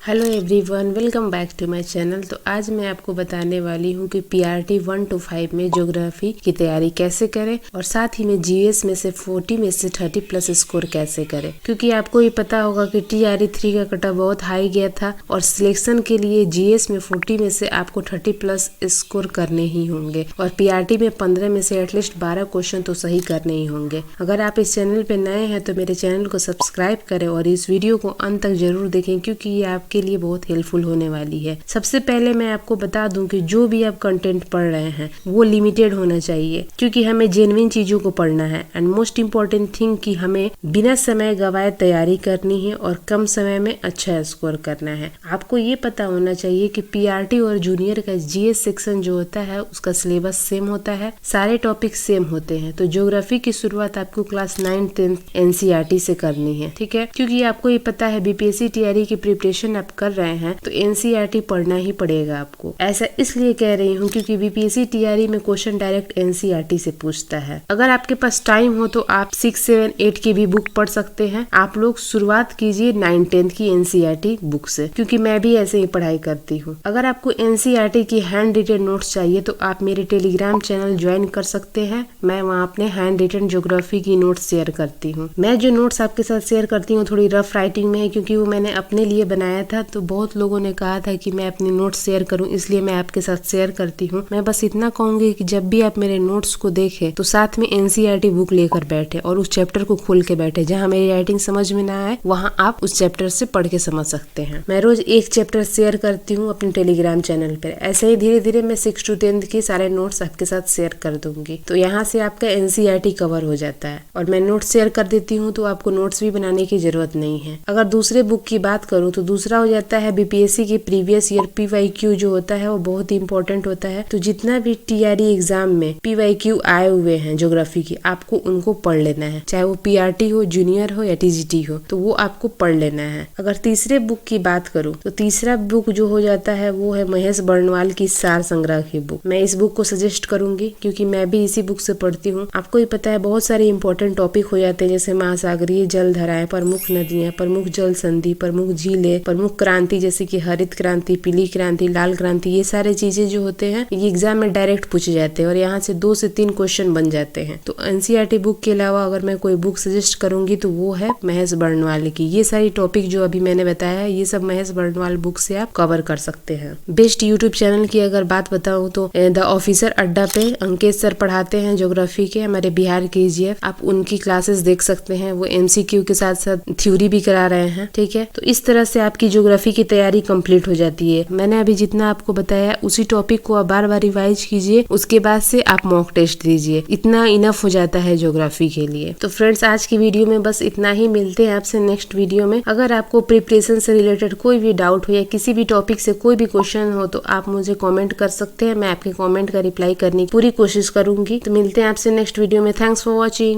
Hello everyone, welcome back to my channel. तो आज मैं आपको बताने वाली हूँ कि पीआरटी 1 to 5 में ज्योग्राफी की तैयारी कैसे करें और साथ ही में जीएस में से 40 में से 30 प्लस स्कोर कैसे करें। क्योंकि आपको ये पता होगा कि टीआरई 3 का कट ऑफ बहुत हाई गया था और सिलेक्शन के लिए जीएस में 40 में से आपको 30 प्लस स्कोर करने ही होंगे और पीआरटी में 15 में से एटलीस्ट 12 क्वेश्चन तो सही करने ही होंगे। अगर आप इस चैनल पे नए हैं तो मेरे चैनल को सब्सक्राइब करें और इस वीडियो को अंत तक जरूर देखें क्योंकि ये के लिए बहुत हेल्पफुल होने वाली है। सबसे पहले मैं आपको बता दूं कि जो भी आप कंटेंट पढ़ रहे हैं वो लिमिटेड होना चाहिए क्योंकि हमें जेन्युइन चीजों को पढ़ना है एंड मोस्ट इम्पोर्टेंट थिंग कि हमें बिना समय गवाए तैयारी करनी है और कम समय में अच्छा स्कोर करना है। आपको ये पता होना चाहिए कि पीआरटी और जूनियर का जीएस सेक्शन जो होता है उसका सिलेबस सेम होता है, सारे टॉपिक सेम होते हैं। तो ज्योग्राफी की शुरुआत आपको क्लास 9-10 एनसीईआरटी से करनी है, ठीक है। क्योंकि आपको ये पता है बीपीएससी टीआरई की प्रिपरेशन आप कर रहे हैं तो एनसीईआरटी पढ़ना ही पड़ेगा आपको। ऐसा इसलिए कह रही हूँ क्योंकि बीपीएससी टीआरई में क्वेश्चन डायरेक्ट एनसीईआरटी से पूछता है। अगर आपके पास टाइम हो तो आप 6, 7, 8 की भी बुक पढ़ सकते हैं। आप लोग शुरुआत कीजिए 9-10 की एनसीईआरटी बुक से क्योंकि मैं भी ऐसे ही पढ़ाई करती हूँ। अगर आपको एनसीईआरटी की हैंड रिटन नोट्स चाहिए तो आप मेरे टेलीग्राम चैनल ज्वाइन कर सकते हैं। मैं वहाँ अपने हैंड रिटन ज्योग्राफी की नोट्स शेयर करती हूँ। मैं जो नोट्स आपके साथ शेयर करती हूँ थोड़ी रफ राइटिंग में है क्योंकि वो मैंने अपने लिए बनाया था। तो बहुत लोगों ने कहा था कि मैं अपने नोट्स शेयर करूं, इसलिए मैं आपके साथ शेयर करती हूं। मैं बस इतना कहूंगी कि जब भी आप मेरे नोट्स को देखें तो साथ में एनसीईआरटी बुक लेकर बैठे और उस चैप्टर को खोल के बैठे। जहां मेरी राइटिंग समझ में ना आए वहां आप उस चैप्टर से पढ़ के समझ सकते हैं। मैं रोज एक चैप्टर शेयर करती हूँ अपने टेलीग्राम चैनल पर। ऐसे ही धीरे धीरे मैं 6 to 10 के सारे नोट्स आपके साथ शेयर कर दूंगी। तो यहाँ से आपका एनसीईआरटी कवर हो जाता है और मैं नोट्स शेयर कर देती हूँ तो आपको नोट्स भी बनाने की जरूरत नहीं है। अगर दूसरे बुक की बात करूँ तो दूसरा हो जाता है बीपीएससी के प्रीवियस ईयर पीवाईक्यू जो होता है वो बहुत ही इंपॉर्टेंट होता है। तो जितना भी टीआरई एग्जाम में पीवाईक्यू आए हुए हैं ज्योग्राफी की, आपको उनको पढ़ लेना है, चाहे वो पीआरटी हो, जूनियर हो या टीजीटी हो, तो वो आपको पढ़ लेना है। अगर तीसरे बुक की बात करूँ तो तीसरा बुक जो हो जाता है वो है महेश बर्णवाल की सार संग्रह की बुक। मैं इस बुक को सजेस्ट करूंगी क्योंकि मैं भी इसी बुक से पढ़ती हूँ। आपको ही पता है बहुत सारे इंपॉर्टेंट टॉपिक हो जाते हैं जैसे महासागरीय जल धाराएं, प्रमुख नदियां, प्रमुख जल संधि, प्रमुख झीलें, प्रमुख क्रांति जैसे कि हरित क्रांति, पीली क्रांति, लाल क्रांति। ये सारे चीजें जो होते हैं ये एग्जाम में डायरेक्ट पूछे जाते हैं और यहाँ से 2 से 3 क्वेश्चन बन जाते हैं। तो एनसीईआरटी बुक के अलावा अगर मैं कोई बुक सजेस्ट करूंगी तो वो है महेश बर्णवाल की। ये सारी टॉपिक जो अभी मैंने बताया है ये सब महेश बर्णवाल बुक से आप कवर कर सकते हैं। बेस्ट यूट्यूब चैनल की अगर बात बताऊं तो द ऑफिसर अड्डा पे अंकित सर पढ़ाते हैं ज्योग्राफी के, हमारे बिहार के ईजीएफ। आप उनकी क्लासेस देख सकते हैं। वो एमसीक्यू के साथ साथ थ्योरी भी करा रहे हैं, ठीक है। तो इस तरह से आपकी ज्योग्राफी की तैयारी कंप्लीट हो जाती है। मैंने अभी जितना आपको बताया उसी टॉपिक को आप बार बार रिवाइज कीजिए, उसके बाद से आप मॉक टेस्ट दीजिए। इतना इनफ हो जाता है ज्योग्राफी के लिए। तो फ्रेंड्स आज की वीडियो में बस इतना ही। मिलते हैं आपसे नेक्स्ट वीडियो में। अगर आपको प्रिपरेशन से रिलेटेड कोई भी डाउट हो या किसी भी टॉपिक से कोई भी क्वेश्चन हो तो आप मुझे कॉमेंट कर सकते हैं। मैं आपके कॉमेंट का रिप्लाई करने की पूरी कोशिश करूंगी। तो मिलते हैं आपसे नेक्स्ट वीडियो में। Thanks for watching.